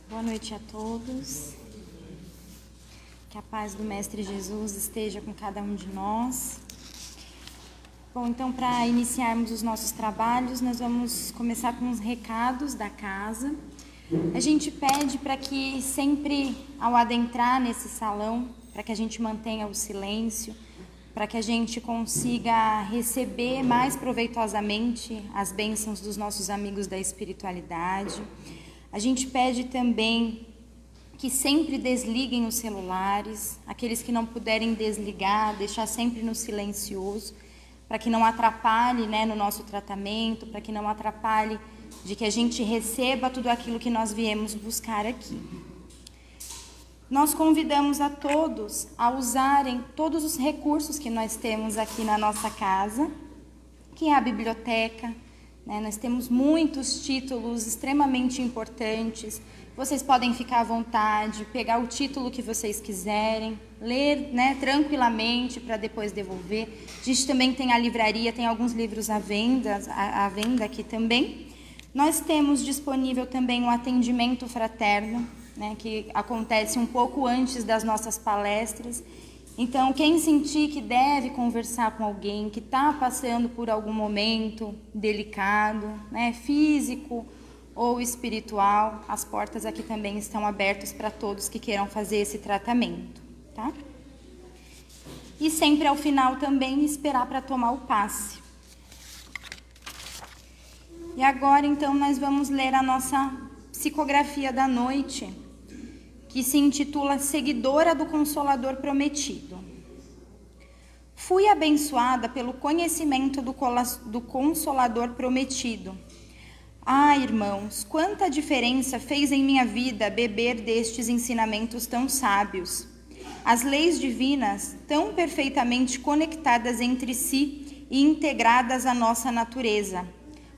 Boa noite a todos. Que a paz do Mestre Jesus esteja com cada um de nós. Bom, então, para iniciarmos os nossos trabalhos, nós vamos começar com os recados da casa. A gente pede para que sempre, ao adentrar nesse salão, para que a gente mantenha o silêncio, para que a gente consiga receber mais proveitosamente as bênçãos dos nossos amigos da espiritualidade. A gente pede também que sempre desliguem os celulares, aqueles que não puderem desligar, deixar sempre no silencioso, para que não atrapalhe, no nosso tratamento, para que não atrapalhe de que a gente receba tudo aquilo que nós viemos buscar aqui. Nós convidamos a todos a usarem todos os recursos que nós temos aqui na nossa casa, que é a biblioteca. Nós temos muitos títulos extremamente importantes. Vocês podem ficar à vontade, pegar o título que vocês quiserem, ler tranquilamente para depois devolver. A gente também tem a livraria, tem alguns livros à venda aqui também. Nós temos disponível também um atendimento fraterno, que acontece um pouco antes das nossas palestras. Então, quem sentir que deve conversar com alguém que está passando por algum momento delicado, físico ou espiritual, as portas aqui também estão abertas para todos que queiram fazer esse tratamento, tá? E sempre ao final também esperar para tomar o passe. E agora, então, nós vamos ler a nossa psicografia da noite, que se intitula Seguidora do Consolador Prometido. Fui abençoada pelo conhecimento do Consolador Prometido. Ah, irmãos, quanta diferença fez em minha vida beber destes ensinamentos tão sábios. As leis divinas, tão perfeitamente conectadas entre si e integradas à nossa natureza.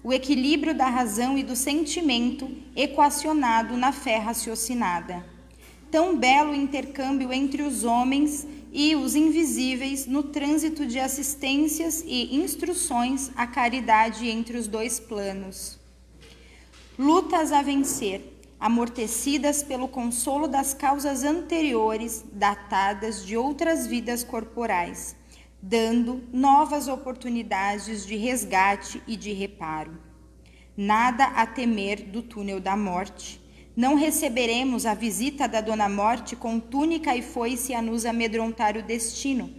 O equilíbrio da razão e do sentimento equacionado na fé raciocinada. Tão belo intercâmbio entre os homens e os invisíveis no trânsito de assistências e instruções à caridade entre os dois planos. Lutas a vencer, amortecidas pelo consolo das causas anteriores, datadas de outras vidas corporais, dando novas oportunidades de resgate e de reparo. Nada a temer do túnel da morte. Não receberemos a visita da Dona Morte com túnica e foice a nos amedrontar o destino,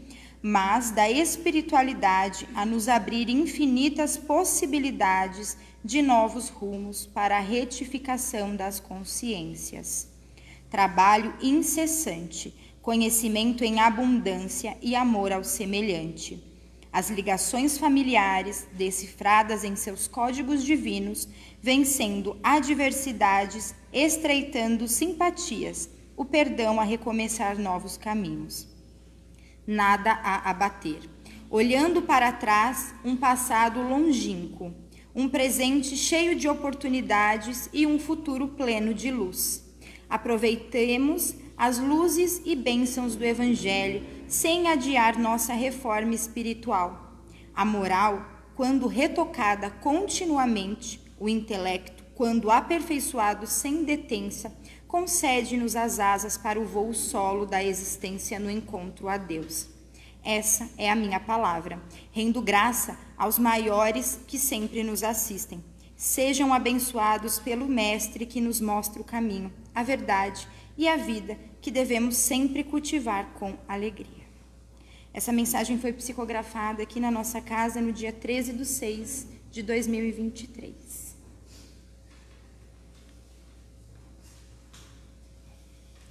mas da espiritualidade a nos abrir infinitas possibilidades de novos rumos para a retificação das consciências. Trabalho incessante, conhecimento em abundância e amor ao semelhante. As ligações familiares, decifradas em seus códigos divinos, vencendo adversidades, estreitando simpatias, o perdão a recomeçar novos caminhos. Nada a abater. Olhando para trás, um passado longínquo, um presente cheio de oportunidades e um futuro pleno de luz. Aproveitemos as luzes e bênçãos do Evangelho, sem adiar nossa reforma espiritual. A moral, quando retocada continuamente, o intelecto, quando aperfeiçoado sem detença, concede-nos as asas para o voo solo da existência no encontro a Deus. Essa é a minha palavra. Rendo graça aos maiores que sempre nos assistem. Sejam abençoados pelo Mestre que nos mostra o caminho, a verdade e a vida que devemos sempre cultivar com alegria. Essa mensagem foi psicografada aqui na nossa casa no dia 13/6/2023.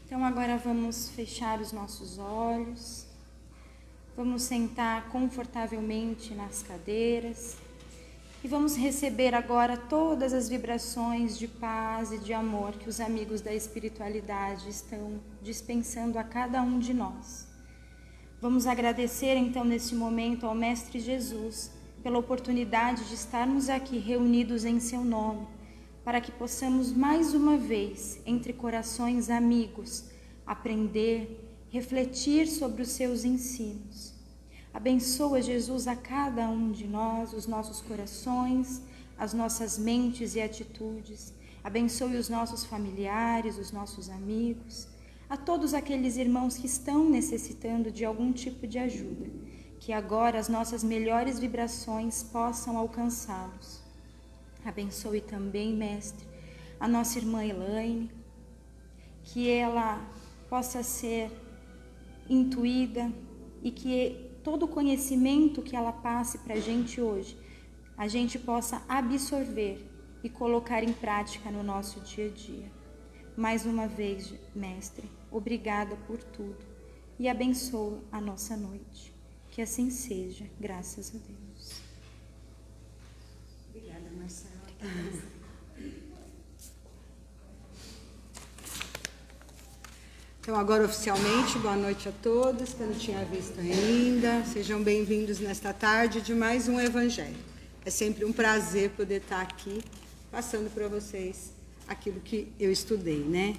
Então agora vamos fechar os nossos olhos, vamos sentar confortavelmente nas cadeiras e vamos receber agora todas as vibrações de paz e de amor que os amigos da espiritualidade estão dispensando a cada um de nós. Vamos agradecer então nesse momento ao Mestre Jesus pela oportunidade de estarmos aqui reunidos em seu nome, para que possamos mais uma vez, entre corações amigos, aprender, refletir sobre os seus ensinos. Abençoa, Jesus, a cada um de nós, os nossos corações, as nossas mentes e atitudes. Abençoe os nossos familiares, os nossos amigos, a todos aqueles irmãos que estão necessitando de algum tipo de ajuda, que agora as nossas melhores vibrações possam alcançá-los. Abençoe também, Mestre, a nossa irmã Elaine, que ela possa ser intuída e que todo o conhecimento que ela passe para a gente hoje, a gente possa absorver e colocar em prática no nosso dia a dia. Mais uma vez, Mestre, obrigada por tudo e abençoa a nossa noite. Que assim seja, graças a Deus. Obrigada, Marcela. Então, agora oficialmente, boa noite a todos, que eu não tinha visto ainda. Sejam bem-vindos nesta tarde de mais um Evangelho. É sempre um prazer poder estar aqui, passando para vocês aquilo que eu estudei, né?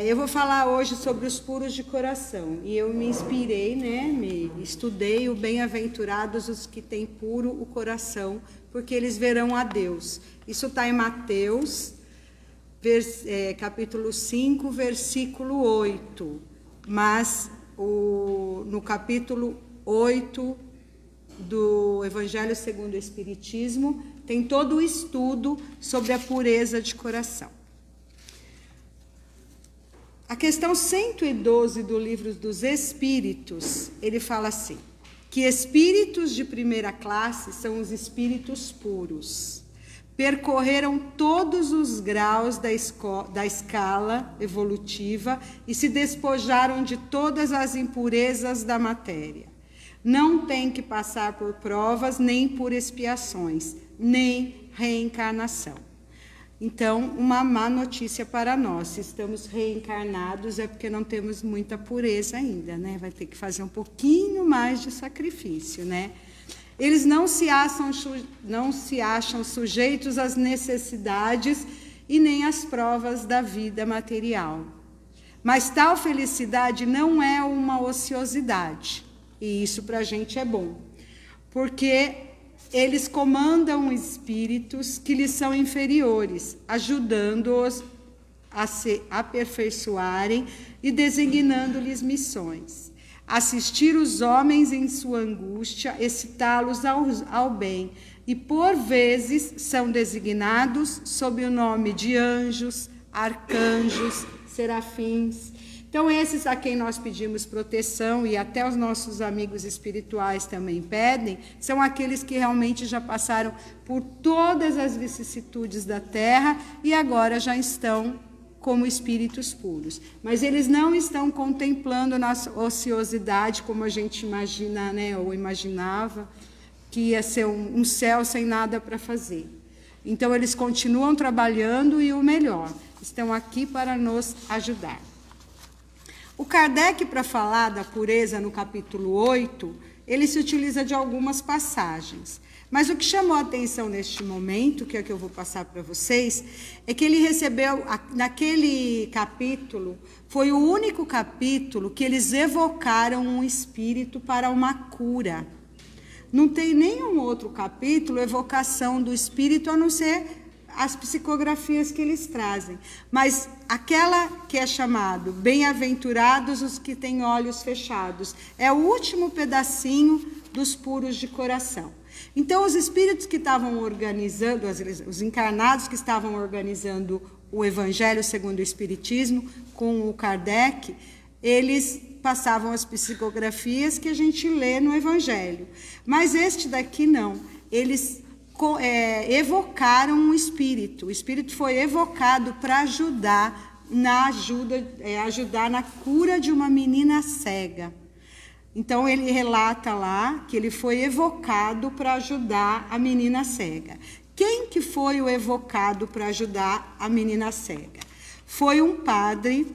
Eu vou falar hoje sobre os puros de coração. E eu me inspirei, né? Estudei o bem-aventurados os que têm puro o coração, porque eles verão a Deus. Isso está em Mateus, capítulo 5, versículo 8. Mas no capítulo 8 do Evangelho segundo o Espiritismo, tem todo o estudo sobre a pureza de coração. A questão 112 do Livro dos Espíritos, ele fala assim, que espíritos de primeira classe são os espíritos puros. Percorreram todos os graus da escala evolutiva e se despojaram de todas as impurezas da matéria. Não têm que passar por provas, nem por expiações, nem reencarnação. Então, uma má notícia para nós. Se estamos reencarnados é porque não temos muita pureza ainda, né? Vai ter que fazer um pouquinho mais de sacrifício, né? Eles não se acham sujeitos às necessidades e nem às provas da vida material. Mas tal felicidade não é uma ociosidade. E isso para a gente é bom. Porque eles comandam espíritos que lhes são inferiores, ajudando-os a se aperfeiçoarem e designando-lhes missões. Assistir os homens em sua angústia, excitá-los ao bem, e por vezes são designados sob o nome de anjos, arcanjos, serafins. Então, esses a quem nós pedimos proteção, e até os nossos amigos espirituais também pedem, são aqueles que realmente já passaram por todas as vicissitudes da terra e agora já estão como espíritos puros. Mas eles não estão contemplando a nossa ociosidade, como a gente imagina, né, ou imaginava, que ia ser um céu sem nada para fazer. Então, eles continuam trabalhando e o melhor, estão aqui para nos ajudar. O Kardec, para falar da pureza no capítulo 8, ele se utiliza de algumas passagens. Mas o que chamou a atenção neste momento, que é o que eu vou passar para vocês, é que ele recebeu, naquele capítulo, foi o único capítulo que eles evocaram um espírito para uma cura. Não tem nenhum outro capítulo, evocação do espírito, a não ser as psicografias que eles trazem. Mas aquela que é chamado bem-aventurados os que têm olhos fechados, é o último pedacinho dos puros de coração. Então, os espíritos que estavam organizando, os encarnados que estavam organizando o Evangelho segundo o Espiritismo, com o Kardec, eles passavam as psicografias que a gente lê no Evangelho. Mas este daqui não. Eles evocaram um espírito. O espírito foi evocado para ajudar na cura de uma menina cega. Então, ele relata lá que ele foi evocado para ajudar a menina cega. Quem que foi o evocado para ajudar a menina cega? Foi um padre,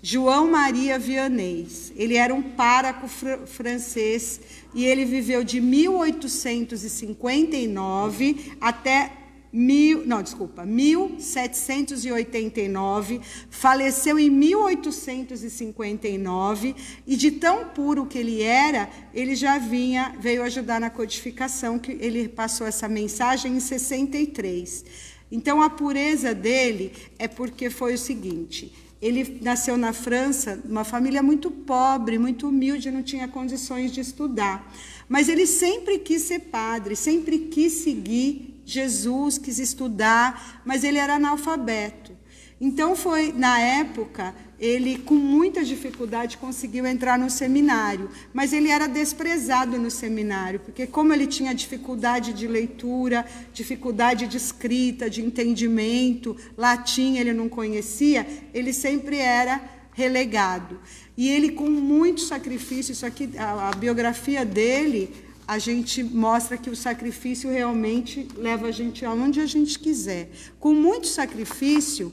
João Maria Vianney. Ele era um pároco francês e ele viveu de 1859 até 1789, faleceu em 1859, e de tão puro que ele era, ele já veio ajudar na codificação, que ele passou essa mensagem em 63. Então, a pureza dele é porque foi o seguinte: ele nasceu na França, uma família muito pobre, muito humilde, não tinha condições de estudar. Mas ele sempre quis ser padre, sempre quis seguir Jesus, quis estudar, mas ele era analfabeto. Então, na época, ele, com muita dificuldade, conseguiu entrar no seminário, mas ele era desprezado no seminário, porque como ele tinha dificuldade de leitura, dificuldade de escrita, de entendimento, latim ele não conhecia, ele sempre era relegado. E ele, com muito sacrifício, isso aqui, a biografia dele, a gente mostra que o sacrifício realmente leva a gente aonde a gente quiser. Com muito sacrifício,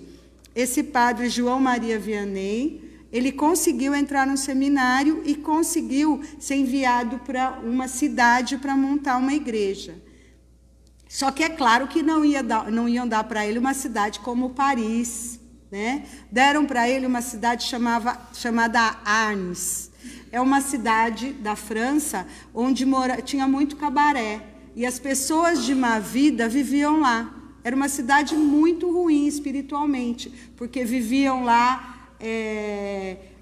esse padre João Maria Vianney, ele conseguiu entrar no seminário e conseguiu ser enviado para uma cidade para montar uma igreja. Só que é claro que não iam dar para ele uma cidade como Paris, né? Deram para ele uma cidade chamada Arnes. É uma cidade da França onde tinha muito cabaré. E as pessoas de má vida viviam lá. Era uma cidade muito ruim espiritualmente, porque viviam lá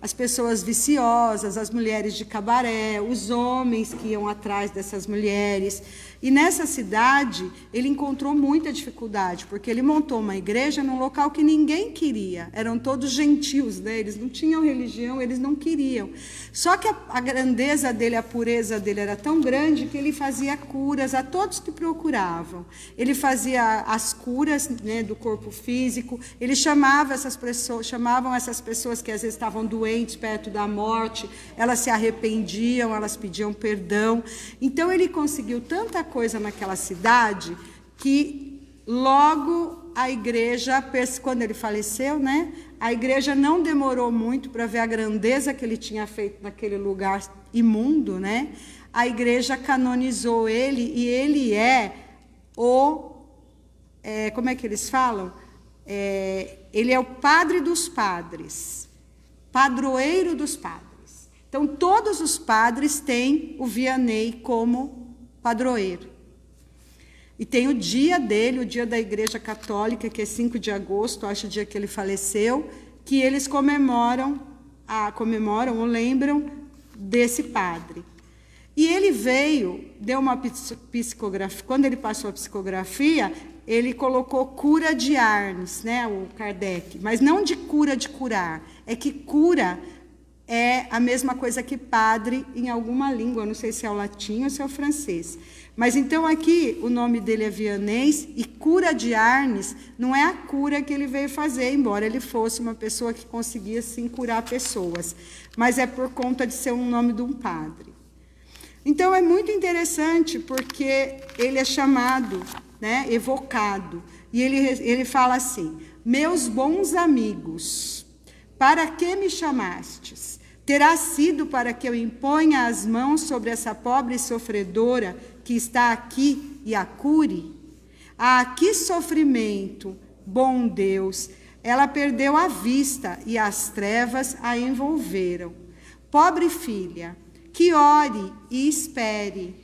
as pessoas viciosas, as mulheres de cabaré, os homens que iam atrás dessas mulheres. E nessa cidade, ele encontrou muita dificuldade, porque ele montou uma igreja num local que ninguém queria. Eram todos gentios, né? Eles não tinham religião, eles não queriam. Só que a grandeza dele, a pureza dele era tão grande que ele fazia curas a todos que procuravam. Ele fazia as curas, né, do corpo físico, ele chamavam essas pessoas que às vezes estavam doentes, perto da morte, elas se arrependiam, elas pediam perdão. Então ele conseguiu tanta coisa naquela cidade que logo a igreja, quando ele faleceu, né, a igreja não demorou muito para ver a grandeza que ele tinha feito naquele lugar imundo, né? A igreja canonizou ele e ele como é que eles falam? Ele é o padre dos padres, padroeiro dos padres. Então, todos os padres têm o Vianney como padroeiro. E tem o dia dele, o dia da Igreja Católica, que é 5 de agosto, acho o dia que ele faleceu, que eles comemoram ou lembram desse padre. E ele deu uma psicografia, quando ele passou a psicografia, ele colocou cura de Arnes, né, o Kardec, mas não de cura de curar, é que cura é a mesma coisa que padre em alguma língua, não sei se é o latim ou se é o francês. Mas então aqui o nome dele é Vianney e cura de Arnes não é a cura que ele veio fazer, embora ele fosse uma pessoa que conseguia sim curar pessoas, mas é por conta de ser um nome de um padre. Então é muito interessante porque ele é chamado, né, evocado, e ele fala assim: meus bons amigos, para que me chamastes? Terá sido para que eu imponha as mãos sobre essa pobre sofredora que está aqui e a cure? Ah, que sofrimento, bom Deus! Ela perdeu a vista e as trevas a envolveram. Pobre filha, que ore e espere.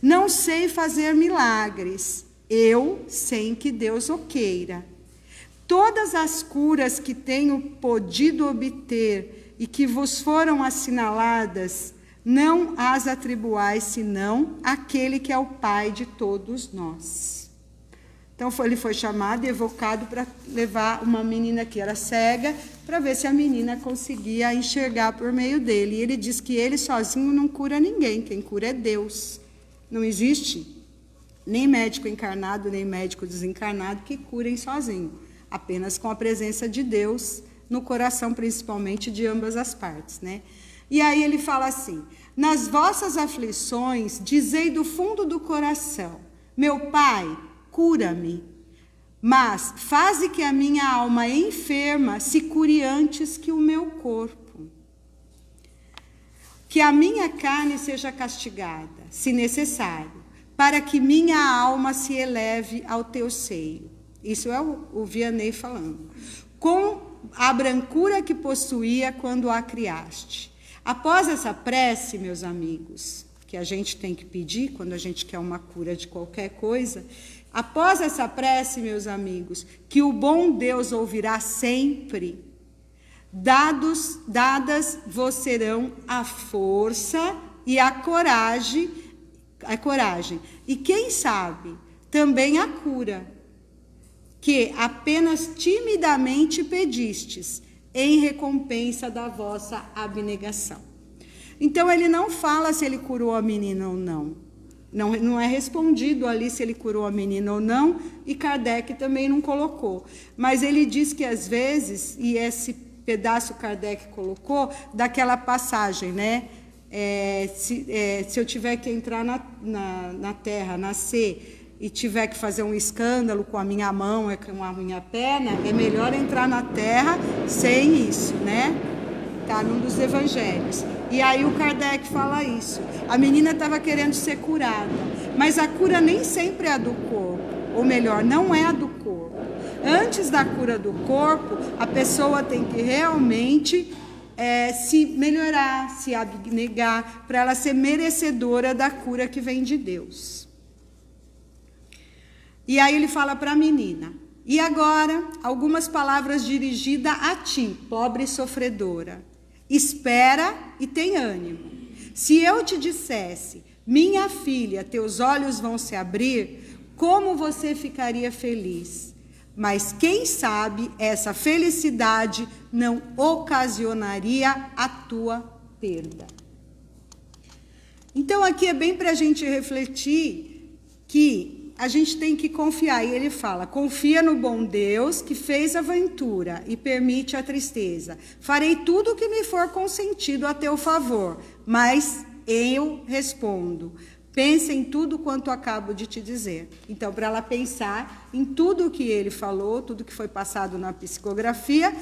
Não sei fazer milagres, eu sem que Deus o queira. Todas as curas que tenho podido obter e que vos foram assinaladas, não as atribuais senão àquele que é o Pai de todos nós. Então ele foi chamado e evocado para levar uma menina que era cega, para ver se a menina conseguia enxergar por meio dele. E ele diz que ele sozinho não cura ninguém, quem cura é Deus. Não existe nem médico encarnado, nem médico desencarnado que curem sozinho, apenas com a presença de Deus no coração, principalmente de ambas as partes, né? E aí ele fala assim: nas vossas aflições, dizei do fundo do coração, meu Pai, cura-me, mas faze que a minha alma enferma se cure antes que o meu corpo. Que a minha carne seja castigada, se necessário, para que minha alma se eleve ao teu seio. Isso é o Vianney falando. Com a brancura que possuía quando a criaste. Após essa prece, meus amigos, que a gente tem que pedir quando a gente quer uma cura de qualquer coisa, após essa prece, meus amigos, que o bom Deus ouvirá sempre, dadas vos serão a força e a coragem, e quem sabe, também a cura, que apenas timidamente pedistes, em recompensa da vossa abnegação. Então, ele não fala se ele curou a menina ou não. Não é respondido ali se ele curou a menina ou não, e Kardec também não colocou. Mas ele diz que, às vezes, e esse pedaço Kardec colocou, daquela passagem, né? Se eu tiver que entrar na terra, nascer, e tiver que fazer um escândalo com a minha mão, com a minha perna, é melhor entrar na terra sem isso, né? Está num dos evangelhos. E aí o Kardec fala isso. A menina estava querendo ser curada, mas a cura nem sempre é a do corpo, ou melhor, não é a do corpo. Antes da cura do corpo, a pessoa tem que realmente se melhorar, se abnegar, para ela ser merecedora da cura que vem de Deus. E aí ele fala para a menina: e agora, algumas palavras dirigidas a ti, pobre sofredora. Espera e tem ânimo. Se eu te dissesse, minha filha, teus olhos vão se abrir, como você ficaria feliz? Mas quem sabe essa felicidade não ocasionaria a tua perda. Então aqui é bem para a gente refletir que a gente tem que confiar, e ele fala: confia no bom Deus que fez a ventura e permite a tristeza. Farei tudo o que me for consentido a teu favor, mas eu respondo: pensa em tudo quanto acabo de te dizer. Então, para ela pensar em tudo o que ele falou, tudo que foi passado na psicografia,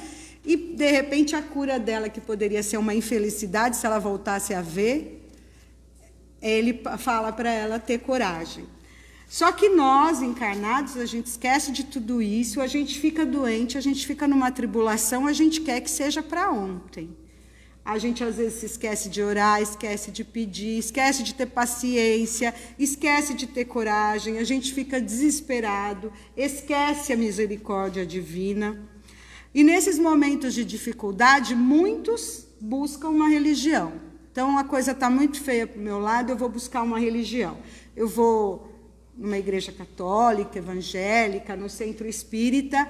e de repente a cura dela, que poderia ser uma infelicidade se ela voltasse a ver, ele fala para ela ter coragem. Só que nós, encarnados, a gente esquece de tudo isso, a gente fica doente, a gente fica numa tribulação, a gente quer que seja para ontem. A gente, às vezes, se esquece de orar, esquece de pedir, esquece de ter paciência, esquece de ter coragem, a gente fica desesperado, esquece a misericórdia divina. E nesses momentos de dificuldade, muitos buscam uma religião. Então, a coisa está muito feia para o meu lado, eu vou buscar uma religião. Eu vou numa igreja católica, evangélica, no centro espírita,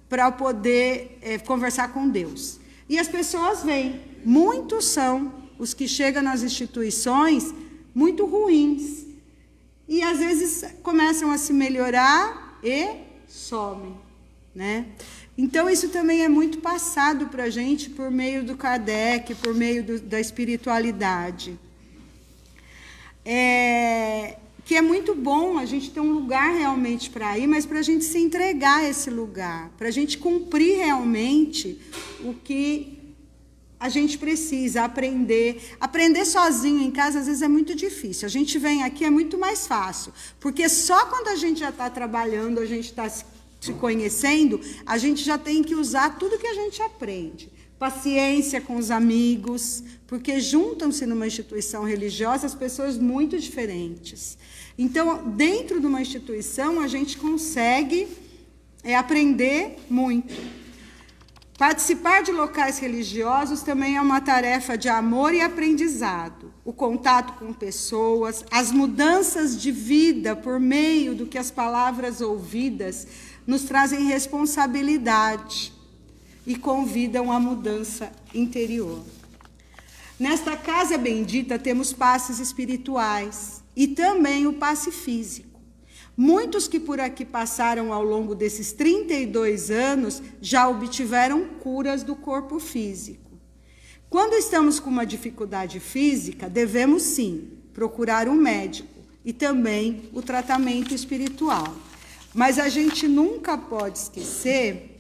para poder conversar com Deus. E as pessoas vêm, muitos são os que chegam nas instituições muito ruins. E às vezes começam a se melhorar e somem, né? Então isso também é muito passado para a gente por meio do Kardec, por meio da espiritualidade. Que é muito bom a gente ter um lugar realmente para ir, mas para a gente se entregar a esse lugar, para a gente cumprir realmente o que a gente precisa, aprender. Aprender sozinho em casa, às vezes, é muito difícil. A gente vem aqui, é muito mais fácil, porque só quando a gente já está trabalhando, a gente está se conhecendo, a gente já tem que usar tudo que a gente aprende. Paciência com os amigos, porque juntam-se numa instituição religiosa as pessoas muito diferentes. Então, dentro de uma instituição, a gente consegue aprender muito. Participar de locais religiosos também é uma tarefa de amor e aprendizado. O contato com pessoas, as mudanças de vida por meio do que as palavras ouvidas nos trazem responsabilidade e convidam à mudança interior. Nesta casa bendita temos passes espirituais e também o passe físico. Muitos que por aqui passaram ao longo desses 32 anos já obtiveram curas do corpo físico. Quando estamos com uma dificuldade física, devemos sim procurar um médico e também o tratamento espiritual. Mas a gente nunca pode esquecer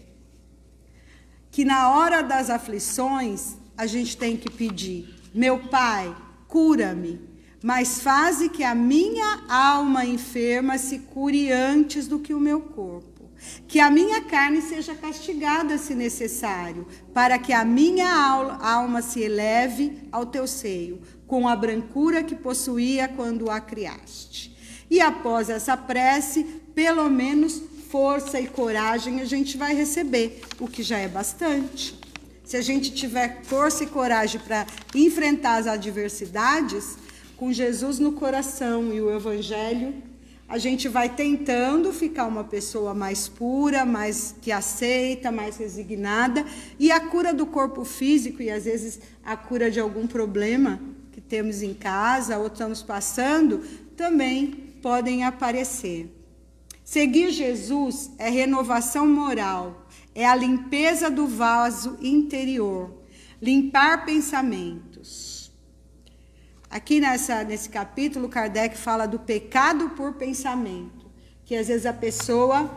que na hora das aflições a gente tem que pedir: meu Pai, cura-me, mas faze que a minha alma enferma se cure antes do que o meu corpo. Que a minha carne seja castigada, se necessário, para que a minha alma se eleve ao teu seio. com a brancura que possuía quando a criaste. E após essa prece, pelo menos força e coragem a gente vai receber, o que já é bastante. Se a gente tiver força e coragem para enfrentar as adversidades, com Jesus no coração e o Evangelho, a gente vai tentando ficar uma pessoa mais pura, mais que aceita, mais resignada, e a cura do corpo físico e às vezes a cura de algum problema que temos em casa ou estamos passando, também podem aparecer. Seguir Jesus é renovação moral, é a limpeza do vaso interior, limpar pensamentos. Aqui nesse capítulo, Kardec fala do pecado por pensamento, que às vezes a pessoa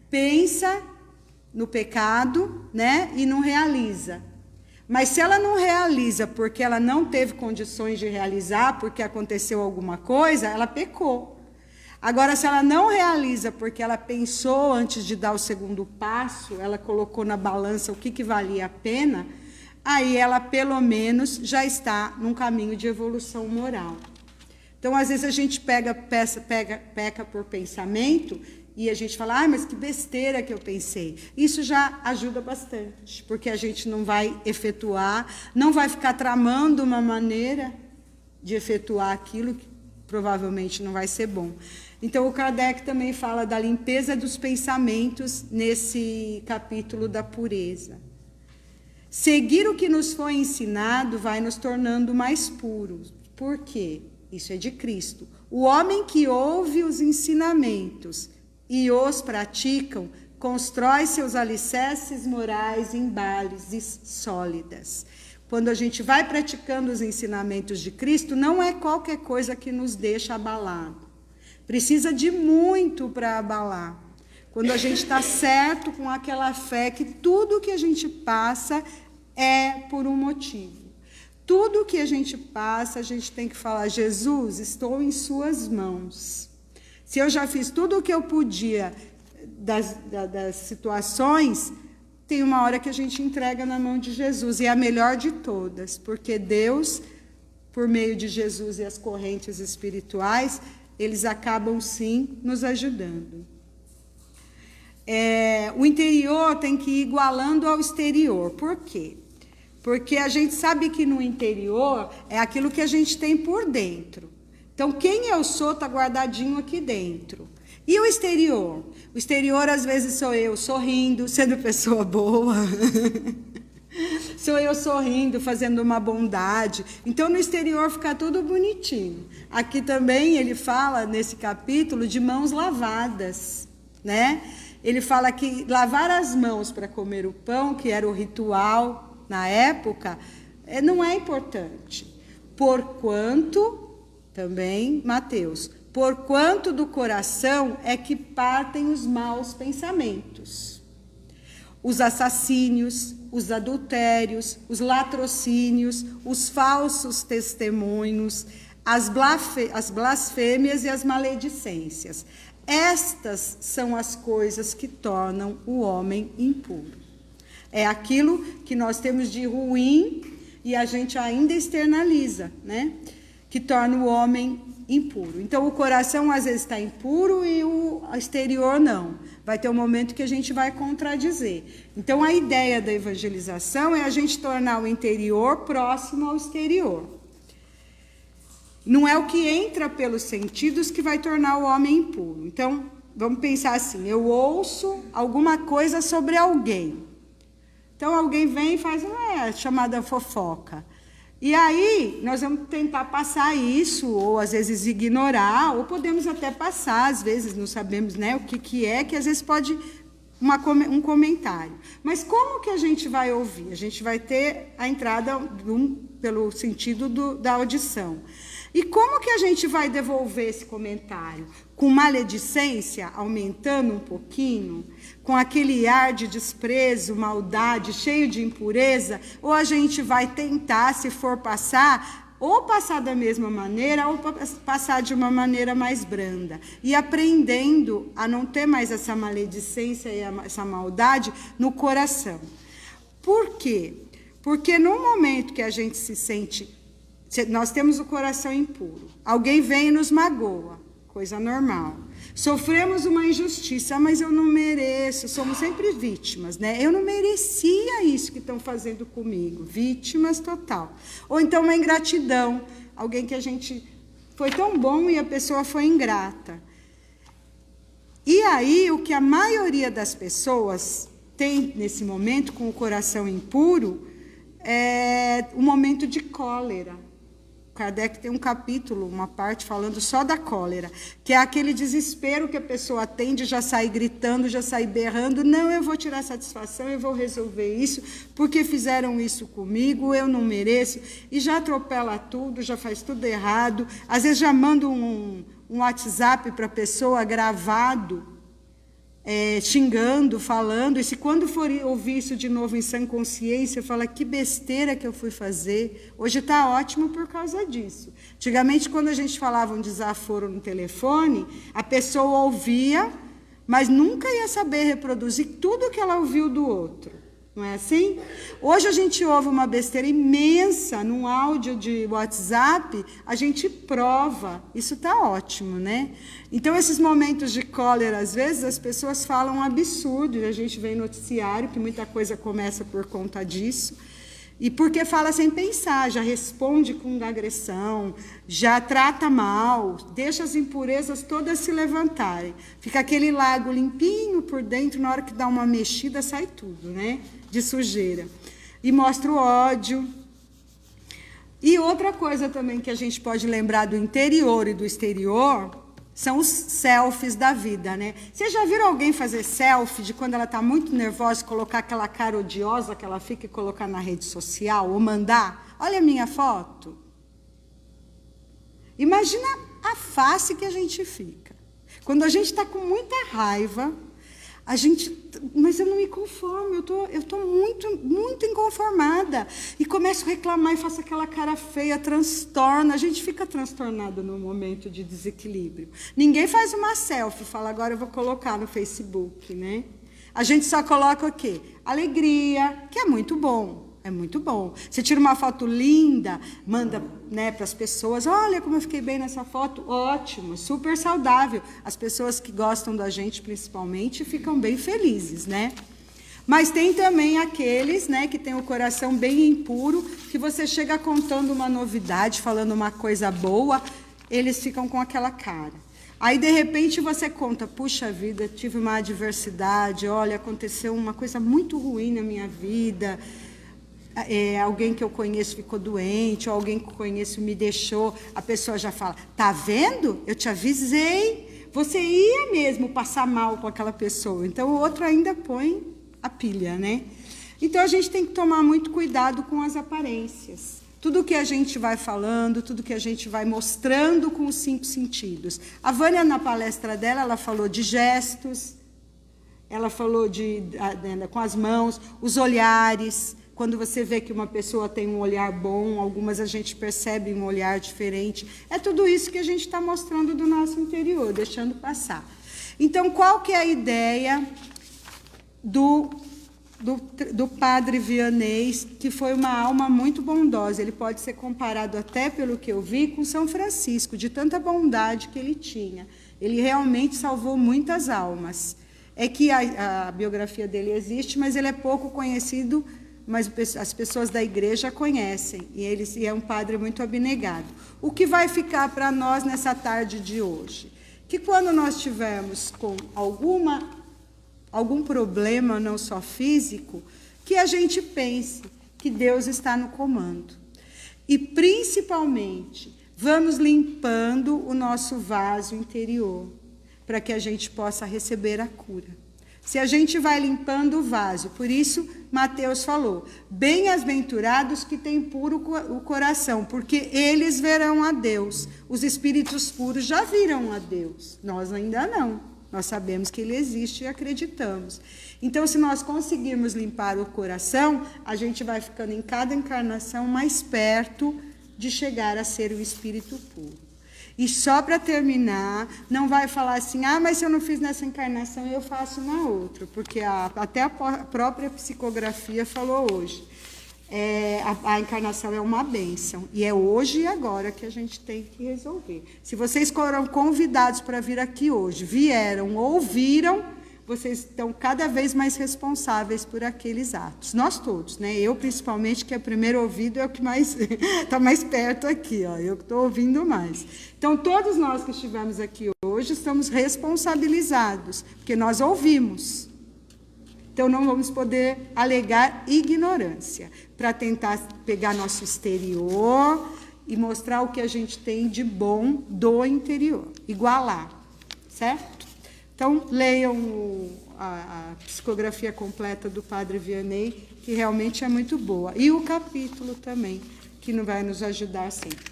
pensa no pecado, né, e não realiza. Mas se ela não realiza porque ela não teve condições de realizar, porque aconteceu alguma coisa, ela pecou. Agora, se ela não realiza porque ela pensou antes de dar o segundo passo, ela colocou na balança o que valia a pena, aí ela, pelo menos, já está num caminho de evolução moral. Então, às vezes, a gente peca por pensamento e a gente fala, mas que besteira que eu pensei. Isso já ajuda bastante, porque a gente não vai efetuar, não vai ficar tramando uma maneira de efetuar aquilo que provavelmente não vai ser bom. Então, o Kardec também fala da limpeza dos pensamentos nesse capítulo da pureza. Seguir o que nos foi ensinado vai nos tornando mais puros. Por quê? Isso é de Cristo. O homem que ouve os ensinamentos e os praticam, constrói seus alicerces morais em bases sólidas. Quando a gente vai praticando os ensinamentos de Cristo, não é qualquer coisa que nos deixa abalado. Precisa de muito para abalar. Quando a gente está certo com aquela fé que tudo que a gente passa é por um motivo. Tudo que a gente passa, a gente tem que falar, Jesus, estou em suas mãos. Se eu já fiz tudo o que eu podia das situações, tem uma hora que a gente entrega na mão de Jesus, e é a melhor de todas, porque Deus, por meio de Jesus e as correntes espirituais, eles acabam, sim, nos ajudando. O interior tem que ir igualando ao exterior. Por quê? Porque a gente sabe que no interior é aquilo que a gente tem por dentro. Então, quem eu sou está guardadinho aqui dentro. E o exterior? O exterior, às vezes, sou eu sorrindo, sendo pessoa boa. Sou eu sorrindo, fazendo uma bondade. Então, no exterior fica tudo bonitinho. Aqui também ele fala, nesse capítulo, de mãos lavadas, né? Ele fala que lavar as mãos para comer o pão, que era o ritual na época, não é importante. Porquanto, também, Mateus, porquanto do coração é que partem os maus pensamentos. Os assassínios, os adultérios, os latrocínios, os falsos testemunhos, as blasfêmias e as maledicências. Estas são as coisas que tornam o homem impuro. É aquilo que nós temos de ruim e a gente ainda externaliza, né? Que torna o homem impuro. Então, o coração às vezes está impuro e o exterior não. Vai ter um momento que a gente vai contradizer. Então, a ideia da evangelização é a gente tornar o interior próximo ao exterior. Não é o que entra pelos sentidos que vai tornar o homem impuro. Então, vamos pensar assim, eu ouço alguma coisa sobre alguém. Então, alguém vem e faz chamada fofoca. E aí, nós vamos tentar passar isso, ou às vezes ignorar, ou podemos até passar, às vezes não sabemos, né, o que é, que às vezes pode um comentário. Mas como que a gente vai ouvir? A gente vai ter a entrada pelo sentido da audição. E como que a gente vai devolver esse comentário? Com maledicência, aumentando um pouquinho? Com aquele ar de desprezo, maldade, cheio de impureza? Ou a gente vai tentar, se for passar, ou passar da mesma maneira, ou passar de uma maneira mais branda? E aprendendo a não ter mais essa maledicência e essa maldade no coração. Por quê? Porque no momento que a gente se sente Nós temos o coração impuro. Alguém vem e nos magoa, coisa normal. Sofremos uma injustiça, mas eu não mereço. Somos sempre vítimas, né? Eu não merecia isso que estão fazendo comigo. Vítimas total. Ou então uma ingratidão. Alguém que a gente foi tão bom e a pessoa foi ingrata. E aí, o que a maioria das pessoas tem nesse momento, com o coração impuro, é um momento de cólera. Kardec tem um capítulo, uma parte falando só da cólera, que é aquele desespero que a pessoa tem de já sair gritando, já sair berrando, não, eu vou tirar satisfação, eu vou resolver isso, porque fizeram isso comigo, eu não mereço, e já atropela tudo, já faz tudo errado, às vezes já manda um WhatsApp para a pessoa gravado, xingando, falando, e se quando for ouvir isso de novo em sã consciência, fala, que besteira que eu fui fazer. Hoje está ótimo por causa disso. Antigamente, quando a gente falava um desaforo no telefone, a pessoa ouvia, mas nunca ia saber reproduzir tudo que ela ouviu do outro. Não é assim? Hoje a gente ouve uma besteira imensa num áudio de WhatsApp, a gente prova. Isso está ótimo, né? Então, esses momentos de cólera, às vezes, as pessoas falam um absurdo, e a gente vê em noticiário que muita coisa começa por conta disso. E porque fala sem pensar, já responde com agressão, já trata mal, deixa as impurezas todas se levantarem. Fica aquele lago limpinho por dentro, na hora que dá uma mexida, sai tudo, né? De sujeira. E mostra o ódio. E outra coisa também que a gente pode lembrar do interior e do exterior são os selfies da vida, né? Vocês já viram alguém fazer selfie de quando ela está muito nervosa, colocar aquela cara odiosa que ela fica e colocar na rede social, ou mandar? Olha a minha foto. Imagina a face que a gente fica. Quando a gente está com muita raiva, a gente... Mas eu não me conformo, eu tô muito inconformada. E começo a reclamar e faço aquela cara feia, transtorna. A gente fica transtornado no momento de desequilíbrio. Ninguém faz uma selfie, fala, agora eu vou colocar no Facebook, né? A gente só coloca o quê? Alegria, que é muito bom. É muito bom. Você tira uma foto linda, manda, né, para as pessoas, olha como eu fiquei bem nessa foto, ótimo, super saudável. As pessoas que gostam da gente, principalmente, ficam bem felizes, né? Mas tem também aqueles, né, que tem o coração bem impuro, que você chega contando uma novidade, falando uma coisa boa, eles ficam com aquela cara. Aí, de repente, você conta, puxa vida, tive uma adversidade, olha, aconteceu uma coisa muito ruim na minha vida, alguém que eu conheço ficou doente, ou alguém que eu conheço me deixou, a pessoa já fala, tá vendo? Eu te avisei, você ia mesmo passar mal com aquela pessoa. Então, o outro ainda põe a pilha, né? Então, a gente tem que tomar muito cuidado com as aparências. Tudo que a gente vai falando, tudo que a gente vai mostrando com os 5 sentidos. A Vânia, na palestra dela, ela falou de gestos, ela falou com as mãos, os olhares. Quando você vê que uma pessoa tem um olhar bom, algumas a gente percebe um olhar diferente. É tudo isso que a gente está mostrando do nosso interior, deixando passar. Então, qual que é a ideia do padre Vianney, que foi uma alma muito bondosa? Ele pode ser comparado, até pelo que eu vi, com São Francisco, de tanta bondade que ele tinha. Ele realmente salvou muitas almas. É que a biografia dele existe, mas ele é pouco conhecido, mas as pessoas da igreja conhecem, e é um padre muito abnegado. O que vai ficar para nós nessa tarde de hoje? Que quando nós tivermos com algum problema, não só físico, que a gente pense que Deus está no comando. E, principalmente, vamos limpando o nosso vaso interior, para que a gente possa receber a cura. Se a gente vai limpando o vaso, por isso Mateus falou, bem-aventurados que têm puro o coração, porque eles verão a Deus. Os espíritos puros já viram a Deus, nós ainda não. Nós sabemos que Ele existe e acreditamos. Então, se nós conseguirmos limpar o coração, a gente vai ficando em cada encarnação mais perto de chegar a ser o espírito puro. E só para terminar, não vai falar assim, mas se eu não fiz nessa encarnação, eu faço na outra. Porque até a própria psicografia falou hoje. A encarnação é uma bênção. E é hoje e agora que a gente tem que resolver. Se vocês foram convidados para vir aqui hoje, vieram, ouviram, vocês estão cada vez mais responsáveis por aqueles atos. Nós todos, né? Eu, principalmente, que é o primeiro ouvido, é o que mais está mais perto aqui. Ó. Eu que estou ouvindo mais. Então, todos nós que estivemos aqui hoje estamos responsabilizados, porque nós ouvimos. Então, não vamos poder alegar ignorância para tentar pegar nosso exterior e mostrar o que a gente tem de bom do interior, igualar, certo? Então, leiam a psicografia completa do Padre Vianney, que realmente é muito boa. E o capítulo também, que vai nos ajudar sempre.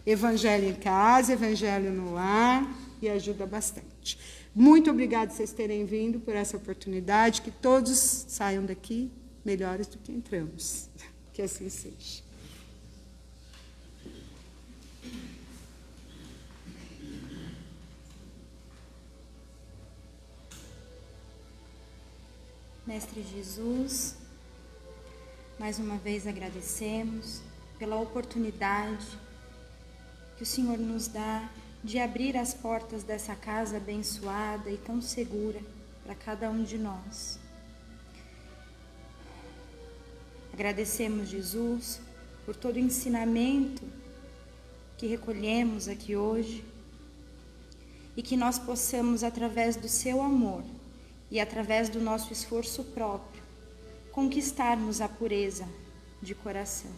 Evangelho em casa, Evangelho no lar, e ajuda bastante. Muito obrigada por vocês terem vindo, por essa oportunidade, que todos saiam daqui melhores do que entramos. Que assim seja. Mestre Jesus, mais uma vez agradecemos pela oportunidade que o Senhor nos dá de abrir as portas dessa casa abençoada e tão segura para cada um de nós. Agradecemos, Jesus, por todo o ensinamento que recolhemos aqui hoje e que nós possamos, através do seu amor e através do nosso esforço próprio, conquistarmos a pureza de coração.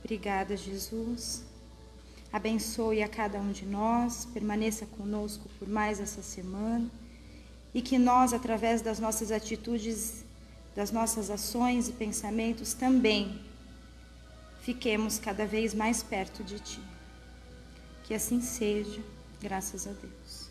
Obrigada, Jesus. Abençoe a cada um de nós, permaneça conosco por mais essa semana e que nós, através das nossas atitudes, das nossas ações e pensamentos, também fiquemos cada vez mais perto de Ti. Que assim seja, graças a Deus.